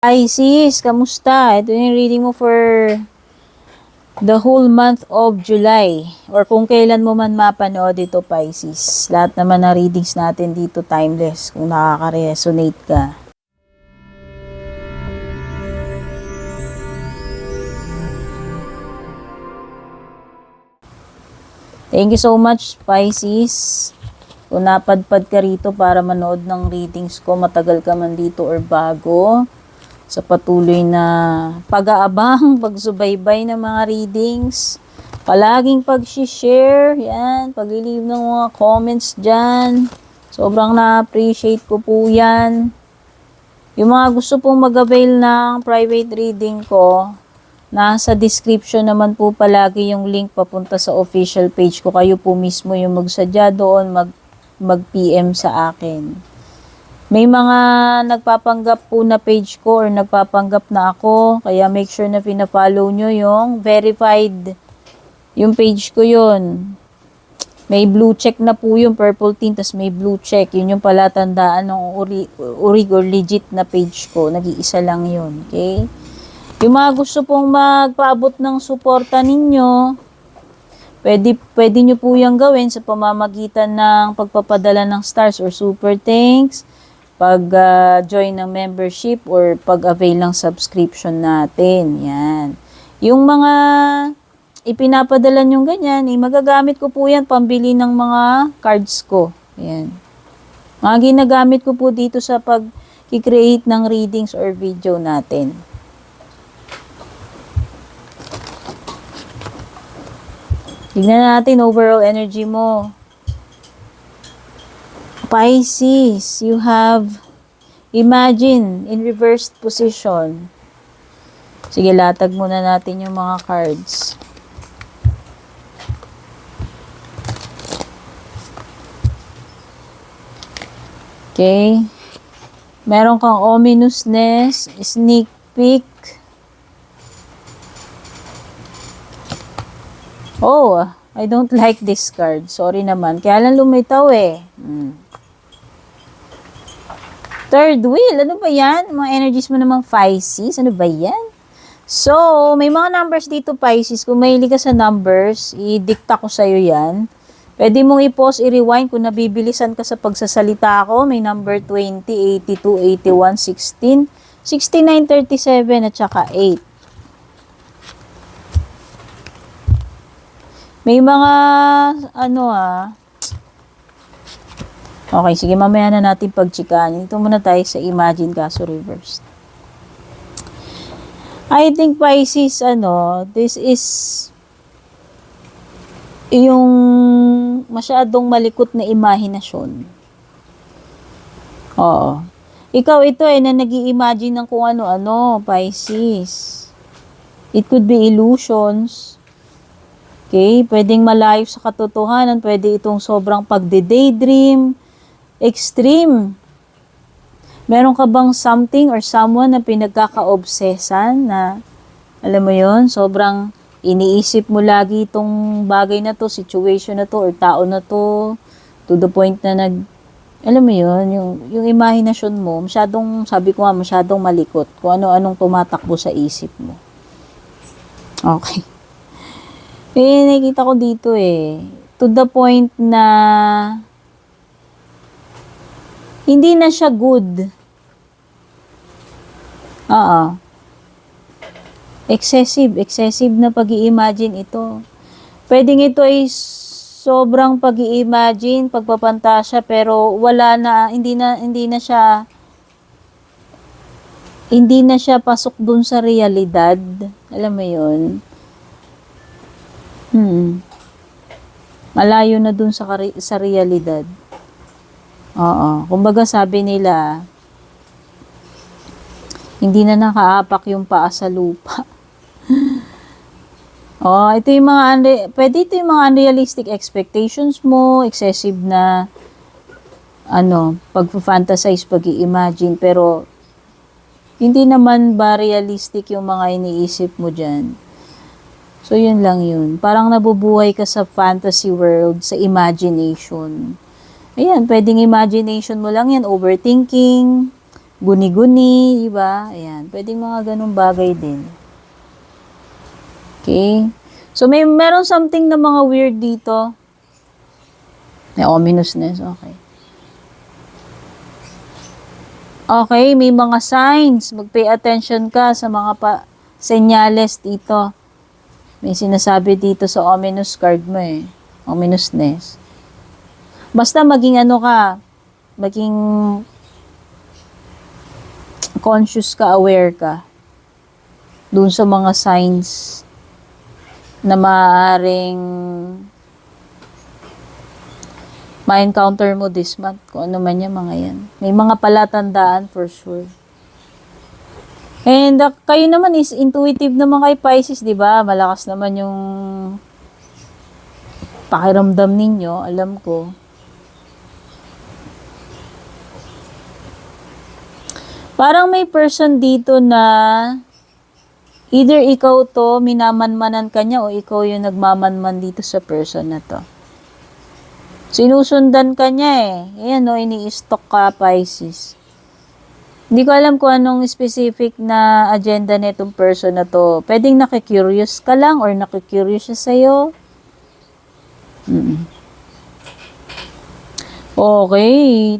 Sis, kamusta? Ito yung reading mo for the whole month of July or kung kailan mo man mapanood ito, Pisces. Lahat naman ng readings natin dito timeless kung nakaka-resonate ka. Thank you so much, Pisces. Kung napadpad ka rito para manood ng readings ko, matagal ka man dito or bago, sa patuloy na pag-aabang, pagsubaybay ng mga readings, palaging pag-share, yan, paglilive ng mga comments dyan. Sobrang na-appreciate ko po yan. Yung mga gusto pong mag-avail ng private reading ko, nasa description naman po palagi yung link papunta sa official page ko. Kayo po mismo yung magsadya doon, mag-PM sa akin. May mga nagpapanggap po na page ko or nagpapanggap na ako. Kaya make sure na pina-follow nyo yung verified yung page ko yun. May blue check na po yung purple tint, tas may blue check. Yun yung palatandaan ng uri or legit na page ko. Nag-iisa lang yun. Okay? Yung mga gusto pong magpaabot ng suporta ninyo, pwede nyo po yung gawin sa pamamagitan ng pagpapadala ng stars or super thanks, pag-join ng membership or pag-avail ng subscription natin. Yan. Yung mga ipinapadala nyo ganyan, magagamit ko po yan pambili ng mga cards ko. Yan. Mga ginagamit ko po dito sa pag-create ng readings or video natin. Tignan natin overall energy mo. Pisces, you have Imagine in reversed position. Sige, latag muna natin yung mga cards. Okay. Meron kang ominousness, sneak peek. Oh, I don't like this card. Sorry naman. Kaya lang lumitaw eh. Third wheel. Ano ba yan? Mga energies mo namang Pisces. Ano ba yan? So, may mga numbers dito, Pisces. Kung mahilig ka sa numbers, i-dicta ko sa'yo yan. Pwede mong i-pause, i-rewind kung nabibilisan ka sa pagsasalita ko. May number 20, 82, 81, 16, 69, 37, at saka 8. May mga, Okay, sige, mamaya na natin pagchikahan. Ito muna tayo sa Imagine kaso reversed. I think, Pisces, this is yung masyadong malikot na imahinasyon. Oo. Ikaw ito na nag-i-imagine ng kung ano-ano, Pisces. It could be illusions. Okay, pwedeng malayo sa katotohanan, pwede itong sobrang pagde-daydream, extreme. Meron ka bang something or someone na pinagkaka-obsesan na, alam mo yon, sobrang iniisip mo lagi itong bagay na to, situation na to, or tao na to the point na alam mo yon, yung imahinasyon mo, masyadong, sabi ko nga, masyadong malikot, kung ano-anong tumatakbo sa isip mo. Okay. Nakikita ko dito to the point na hindi na siya good. Excessive na pag-i-imagine ito. Pwedeng ito ay sobrang pag-i-imagine, pagpapantasya, pero wala na, hindi na siya pasok dun sa realidad. Alam mo yun? Malayo na dun sa realidad. Oo. Kumbaga sabi nila, hindi na nakaapak yung paa sa lupa. Ito yung pwede ito yung mga unrealistic expectations mo, excessive na, pag-fantasize, pag-i-imagine, pero, hindi naman ba realistic yung mga iniisip mo dyan? So, yun lang yun. Parang nabubuhay ka sa fantasy world, sa imagination. Ayan, pwedeng imagination mo lang yan, overthinking, guni-guni, di ba? Ayan, pwedeng mga ganung bagay din. Okay? So, meron something na mga weird dito. May ominousness, okay. Okay, may mga signs. Mag-pay attention ka sa mga senyales dito. May sinasabi dito sa ominous card mo eh. Ominousness. Basta maging ano ka, maging conscious ka, aware ka dun sa mga signs na maaaring ma-encounter mo this month. Kung ano man yan, mga yan. May mga palatandaan for sure. And kayo naman is intuitive naman kay Pisces, di ba? Malakas naman yung pakiramdam ninyo, alam ko. Parang may person dito na either ikaw to, minamanmanan ka niya, o ikaw yung nagmamanman dito sa person na to. Sinusundan ka niya eh. Ayan o, ini-stalk ka, Pisces. Hindi ko alam kung anong specific na agenda nitong person na to. Pwedeng nakikurious ka lang or nakikurious siya sa'yo. Okay.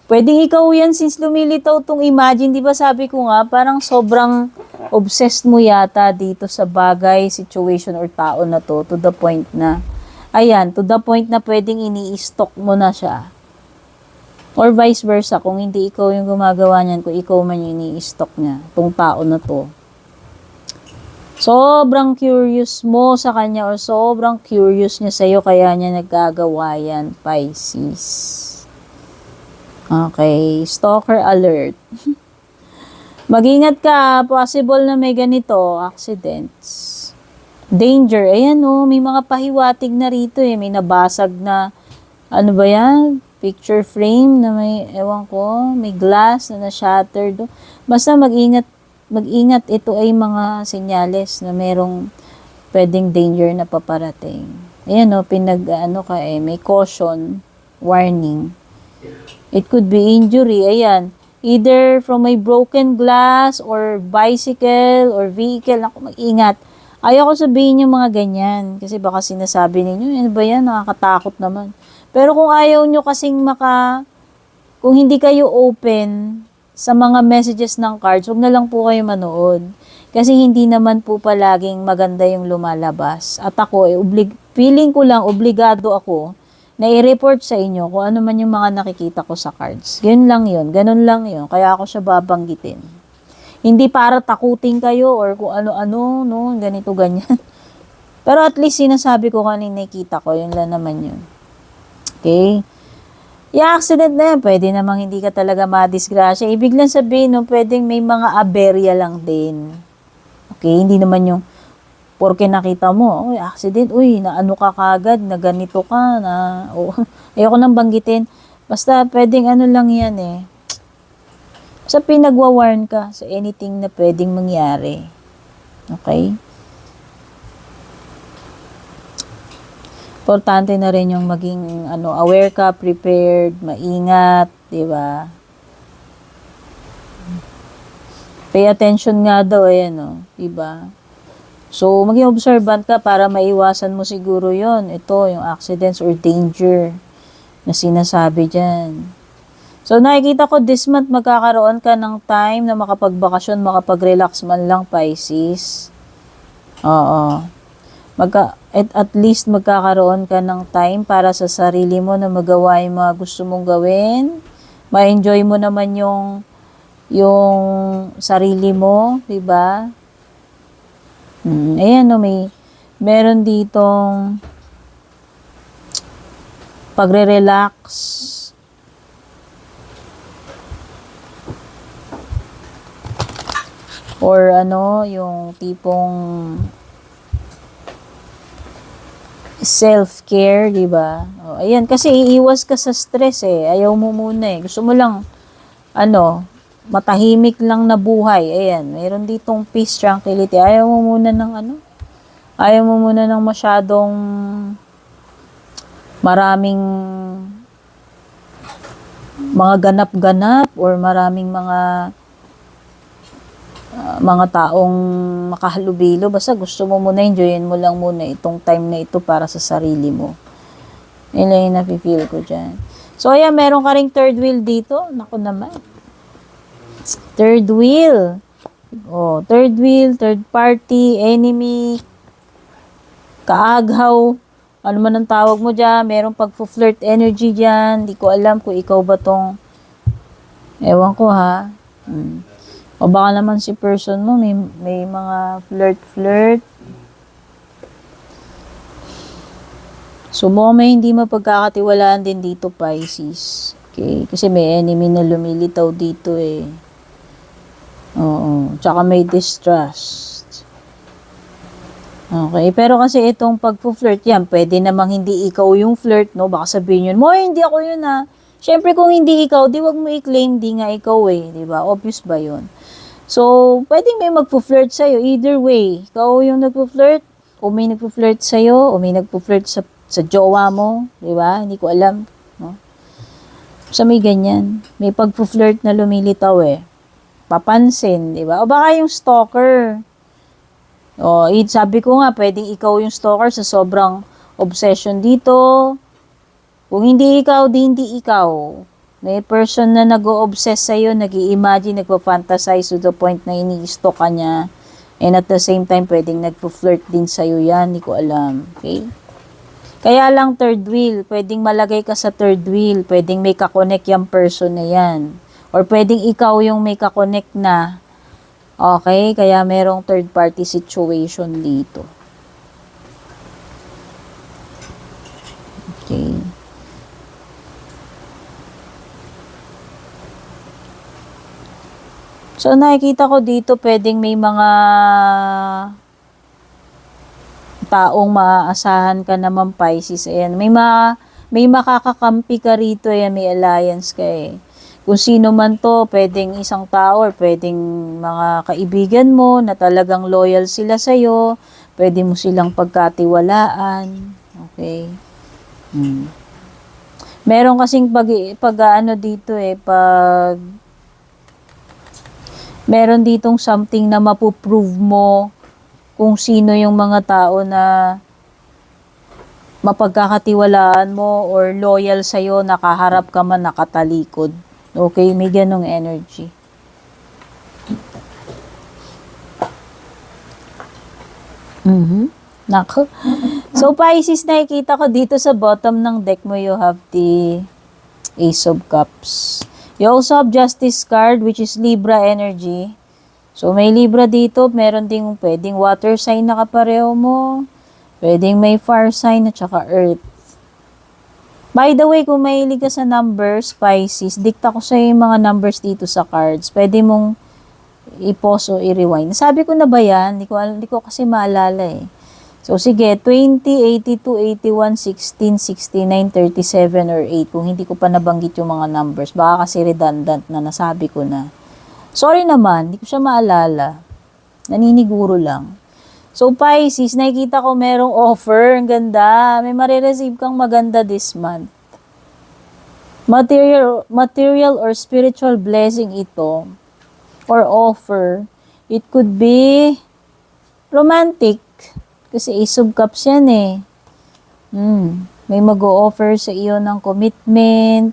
Pwedeng ikaw yan since lumilitaw tong imagine. Di ba sabi ko nga, parang sobrang obsessed mo yata dito sa bagay, situation, or tao na to the point na ayan, to the point na pwedeng ini-stalk mo na siya. Or vice versa, kung hindi ikaw yung gumagawa niyan, kung ikaw man yung ini-stalk niya, tong tao na to. Sobrang curious mo sa kanya or sobrang curious niya sa'yo, kaya niya nagkagawa yan, Pisces. Okay, stalker alert. Mag-ingat ka, possible na may ganito, accidents. Danger. Ayan o, may mga pahiwatig na rito eh. May nabasag na, ano ba yan? Picture frame na may, ewan ko, may glass na na-shattered. Basta mag-ingat, ito ay mga senyales na merong pwedeng danger na paparating. Ayan o, may caution, warning. It could be injury. Ayan. Either from a broken glass or bicycle or vehicle. Naku, mag-ingat. Ayaw ko sabihin yung mga ganyan. Kasi baka sinasabi ninyo, ano ba yan? Nakakatakot naman. Pero kung ayaw nyo kasing kung hindi kayo open sa mga messages ng cards, huwag na lang po kayo manood. Kasi hindi naman po palaging maganda yung lumalabas. At ako, feeling ko lang, obligado ako na i-report sa inyo kung ano man yung mga nakikita ko sa cards. Yun lang yun. Ganun lang yun. Kaya ako siya babanggitin. Hindi para takutin kayo or kung ano-ano, no, ganito, ganyan. Pero at least sinasabi ko kanina nakikita ko, yun lang naman yun. Okay? Yung accident na yan, pwede namang hindi ka talaga madisgrasya. Ibig lang sabihin, no, pwedeng may mga aberya lang din. Okay? Hindi naman yung, porke nakita mo, uy, accident, uy, naano ka kagad, na ganito ka, na, ayoko nang banggitin. Basta pwedeng ano lang yan eh. Sa pinagwa-warn ka sa anything na pwedeng mangyari. Okay? Importante na rin yung maging aware ka, prepared, maingat, 'di ba? Pay attention nga daw ayan, 'di ba? So, maging observant ka para maiwasan mo siguro 'yon. Ito, yung accidents or danger na sinasabi diyan. So, nakikita ko this month magkakaroon ka ng time na makapagbakasyon, makapag-relax man lang, Pisces. Oo. At least magkakaroon ka ng time para sa sarili mo na magawa yung mga gusto mong gawin. Ma-enjoy mo naman yung sarili mo, di ba? Ayan, no, meron ditong pagre-relax. Or yung tipong self-care, di ba? Ayan, kasi iiwas ka sa stress eh. Ayaw mo muna eh. Gusto mo lang, matahimik lang na buhay. Ayan, meron ditong peace, tranquility. Ayaw mo muna ng masyadong maraming mga ganap-ganap or maraming mga taong makahalubilo. Basta gusto mo muna, enjoyin mo lang muna itong time na ito para sa sarili mo. Yun lang yung nafe-feel ko dyan. So, ayan, meron ka ring third wheel dito. Naku naman. Third wheel. Oh, third wheel, third party, enemy, kaaghaw. Ano man ang tawag mo dyan. Merong pag-flirt energy dyan. Hindi ko alam kung ikaw ba tong... Ewan ko ha. O baka naman si person mo may mga flirt. So may hindi mapagkakatiwalaan din dito, Pisces. Okay? Kasi may enemy na lumilitaw dito eh. Oo. Tsaka may distrust. Okay. Pero kasi itong pagpo-flirt yan, pwede namang hindi ikaw yung flirt, no? Baka sabihin yun, hindi ako yun ha. Siyempre kung hindi ikaw, di wag mo i-claim di nga ikaw eh. Diba? Obvious ba yun? So, pwedeng may magpo-flirt sa'yo. Either way, ikaw yung nagpo-flirt, o may nagpo-flirt sa'yo, o may nagpo-flirt sa jowa mo. Diba? Hindi ko alam. No? So, may ganyan. May pagpo-flirt na lumilitaw eh. Papansin, diba? O baka yung stalker. O, sabi ko nga, pwedeng ikaw yung stalker sa sobrang obsession dito. Kung hindi ikaw, di hindi ikaw. May person na nag-o-obsess sa'yo, nag-i-imagine, nagpa-fantasize to the point na ini-stalk ka niya. And at the same time, pwedeng nagpo-flirt din sa'yo yan. Hindi ko alam. Okay? Kaya lang third wheel. Pwedeng malagay ka sa third wheel. Pwedeng may kakonect yung person na yan. Or pwedeng ikaw yung may kakonect na. Okay? Kaya merong third party situation dito. Okay. So, nakikita ko dito, pwedeng may mga taong maaasahan ka naman, Pisces. Ayan, may makakakampi ka rito. Ayan, may alliance ka eh. Kung sino man to, pwedeng isang tao or pwedeng mga kaibigan mo na talagang loyal sila sa'yo. Pwede mo silang pagkatiwalaan. Okay. Meron kasing pag dito eh, meron ditong something na mapuprove mo kung sino yung mga tao na mapagkakatiwalaan mo or loyal sa'yo, nakaharap ka man, nakatalikod. Okay, may ganong energy. Nako. So, Pisces, nakikita ko dito sa bottom ng deck mo, you have the Ace of Cups. You also have Justice card, which is Libra energy. So, may Libra dito. Meron ding pwedeng water sign na kapareho mo. Pwedeng may fire sign at saka earth. By the way, kung mahilig ka sa numbers, Pisces, dikta ko sa yung mga numbers dito sa cards. Pwede mong i-pause o i-rewind. Sabi ko na ba yan? Hindi ko kasi maalala eh. So, sige, 20, 82, 81, 16, 69, 37, or 8. Kung hindi ko pa nabanggit yung mga numbers, baka kasi redundant na nasabi ko na. Sorry naman, hindi ko siya maalala. Naniniguro lang. So, Pisces, nakikita ko merong offer. Ang ganda. May marireceive kang maganda this month. Material or spiritual blessing ito. Or offer. It could be romantic. Kasi Ace of Cups yan eh. May mag-o-offer sa iyo ng commitment,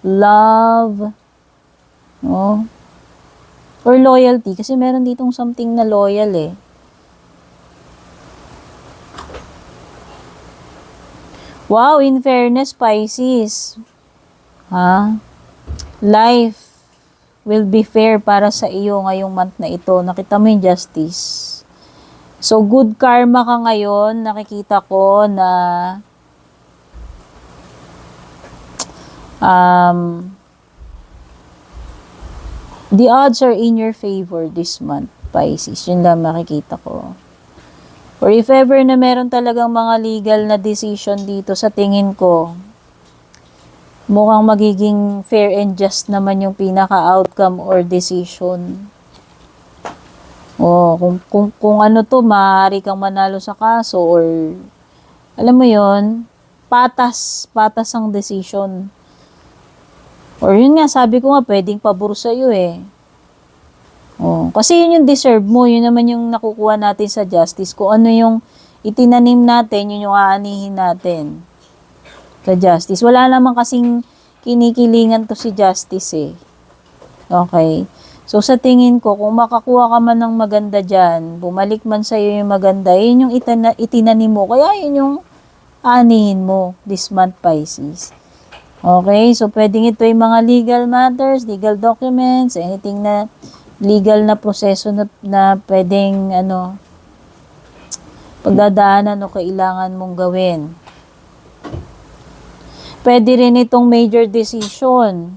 love, no? Or loyalty. Kasi meron ditong something na loyal eh. Wow, in fairness, Pisces. Life will be fair para sa iyo ngayong month na ito. Nakita mo yung justice. So, good karma ka ngayon. Nakikita ko na the odds are in your favor this month, Pisces. Yun lang makikita ko. Or if ever na meron talagang mga legal na decision dito, sa tingin ko, mukhang magiging fair and just naman yung pinaka-outcome or decision. Kung ano to, maaari kang manalo sa kaso or alam mo yon, patas ang decision. Or yun nga, sabi ko nga, pwedeng pabor sa'yo eh. Oh, kasi yun yung deserve mo, yun naman yung nakukuha natin sa justice. Kung ano yung itinanim natin, yun yung aanihin natin sa justice. Wala naman kasing kinikilingan to si justice eh. Okay? So sa tingin ko, kung makakuha ka man ng maganda dyan, bumalik man sa'yo yung maganda, yun yung itinanim mo. Kaya yun yung aanihin mo this month, Pisces. Okay? So pwedeng ito yung mga legal matters, legal documents, anything na legal na proseso na pwedeng pagdadaanan o kailangan mong gawin. Pwede rin itong major decision.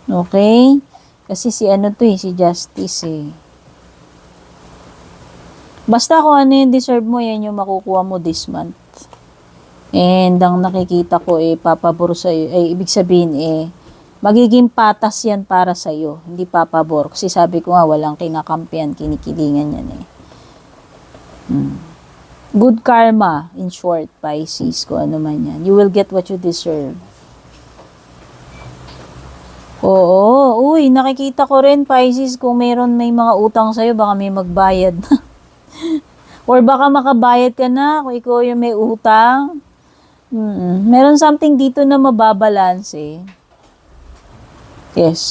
Okay? Kasi si si Justice eh. Basta kung ano yung deserve mo, yan yung makukuha mo this month. And ang nakikita ko papabor sa'yo, ibig sabihin magiging patas yan para sa'yo, hindi papabor. Kasi sabi ko nga, walang kinakampihan, kinikilingan yan eh. Good karma, in short, Pisces, kung ano man yan. You will get what you deserve. Oo, nakikita ko rin, Pisces, kung may mga utang sa'yo, baka may magbayad na. Or baka makabayad ka na, kung ikaw yung may utang. Meron something dito na mababalance eh. Yes.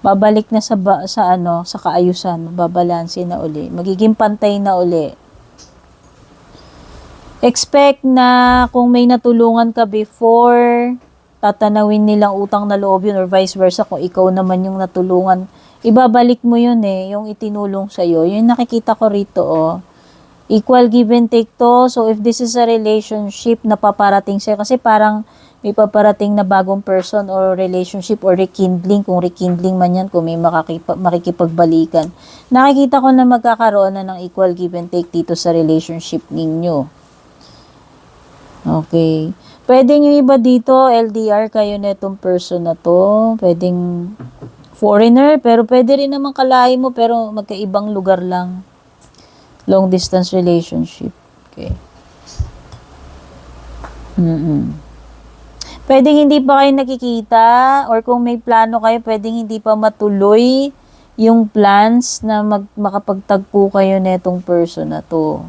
Babalik na sa kaayusan, mababalanse na uli. Magiging pantay na uli. Expect na kung may natulungan ka before, tatanawin nilang utang na loob yun or vice versa kung ikaw naman yung natulungan. Ibabalik mo yun yung itinulong sa'yo. Yung nakikita ko rito Equal give and take to. So if this is a relationship na paparating sa'yo, kasi parang may paparating na bagong person or relationship or rekindling, kung rekindling man yan, kung may makikipagbalikan. Nakikita ko na magkakaroon na ng equal give and take dito sa relationship ninyo. Okay. Pwedeng yung iba dito, LDR kayo na itong person na to. Pwedeng foreigner, pero pwede rin naman kalahi mo, pero magkaibang lugar lang. Long distance relationship. Okay. Pwedeng hindi pa kayo nakikita, or kung may plano kayo, pwedeng hindi pa matuloy yung plans na makapagtagpo kayo na itong person na to.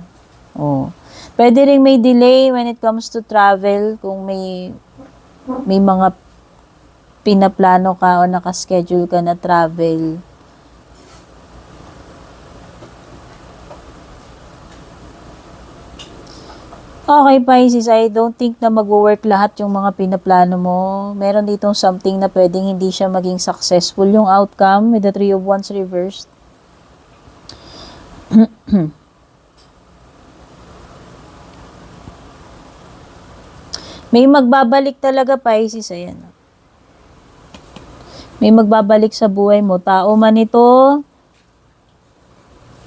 Pwede rin may delay when it comes to travel, kung may mga pinaplano ka o nakaschedule ka na travel. Okay, Pisces, I don't think na mag-work lahat yung mga pinaplano mo. Meron ditong something na pwedeng hindi siya maging successful yung outcome with the Three of Wands reversed. May magbabalik talaga, Pisces. Ayan. May magbabalik sa buhay mo. Tao man ito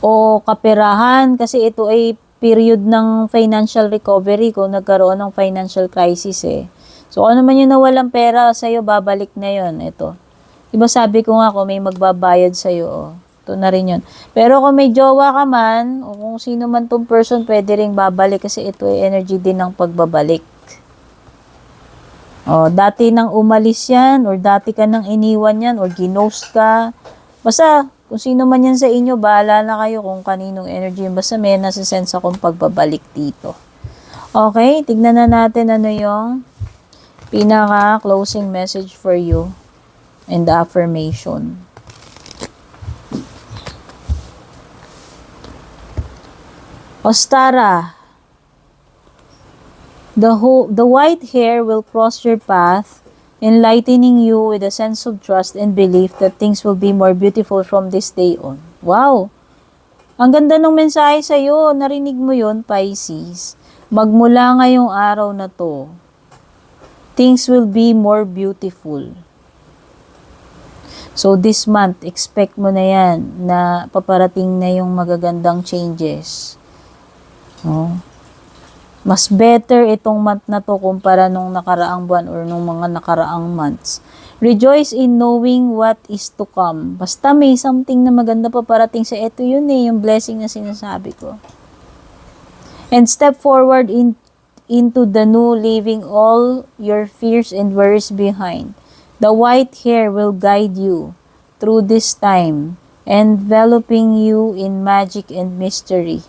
o kaperahan, kasi ito ay period ng financial recovery kung nagkaroon ng financial crisis So, ano man yung nawalang pera sa'yo, babalik na yon. Ito. Diba sabi ko nga, kung may magbabayad sa'yo, ito na rin yun. Pero kung may jowa ka man, o kung sino man tong person, pwede rin babalik kasi ito ay energy din ng pagbabalik. Dati nang umalis yan, or dati ka nang iniwan yan, or ginost ka. Basta, kung sino man yan sa inyo, bahala na kayo kung kaninong energy. Basta may nasisense akong pagbabalik dito. Okay, tignan na natin ano yung pinaka-closing message for you and the affirmation. Ostara, the white hair will cross your path, enlightening you with a sense of trust and belief that things will be more beautiful from this day on. Wow! Ang ganda ng mensahe sa'yo. Narinig mo yun, Pisces. Magmula ngayong araw na to, things will be more beautiful. So this month, expect mo na yan na paparating na yung magagandang changes. Mas better itong month na to kumpara nung nakaraang buwan or nung mga nakaraang months. Rejoice in knowing what is to come. Basta may something na maganda pa parating sa ito, yun yung blessing na sinasabi ko. And step forward into the new, leaving all your fears and worries behind. The white hair will guide you through this time, enveloping you in magic and mystery.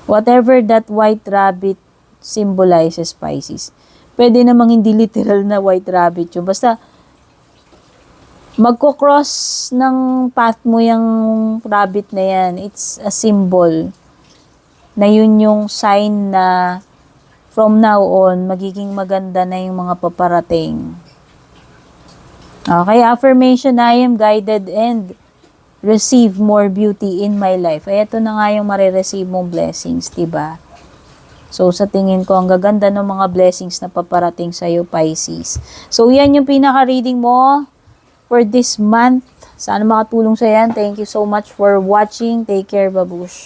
Whatever that white rabbit symbolizes, Pisces. Pwede namang hindi literal na white rabbit yun. Basta, magko-cross ng path mo yung rabbit na yan. It's a symbol na yun yung sign na from now on, magiging maganda na yung mga paparating. Okay, affirmation, I am guided and receive more beauty in my life. Ay, ito na nga yung marireceive mong blessings, diba? So, sa tingin ko, ang gaganda ng mga blessings na paparating sa'yo, Pisces. So, yan yung pinaka-reading mo for this month. Sana makatulong sa yan. Thank you so much for watching. Take care, babush.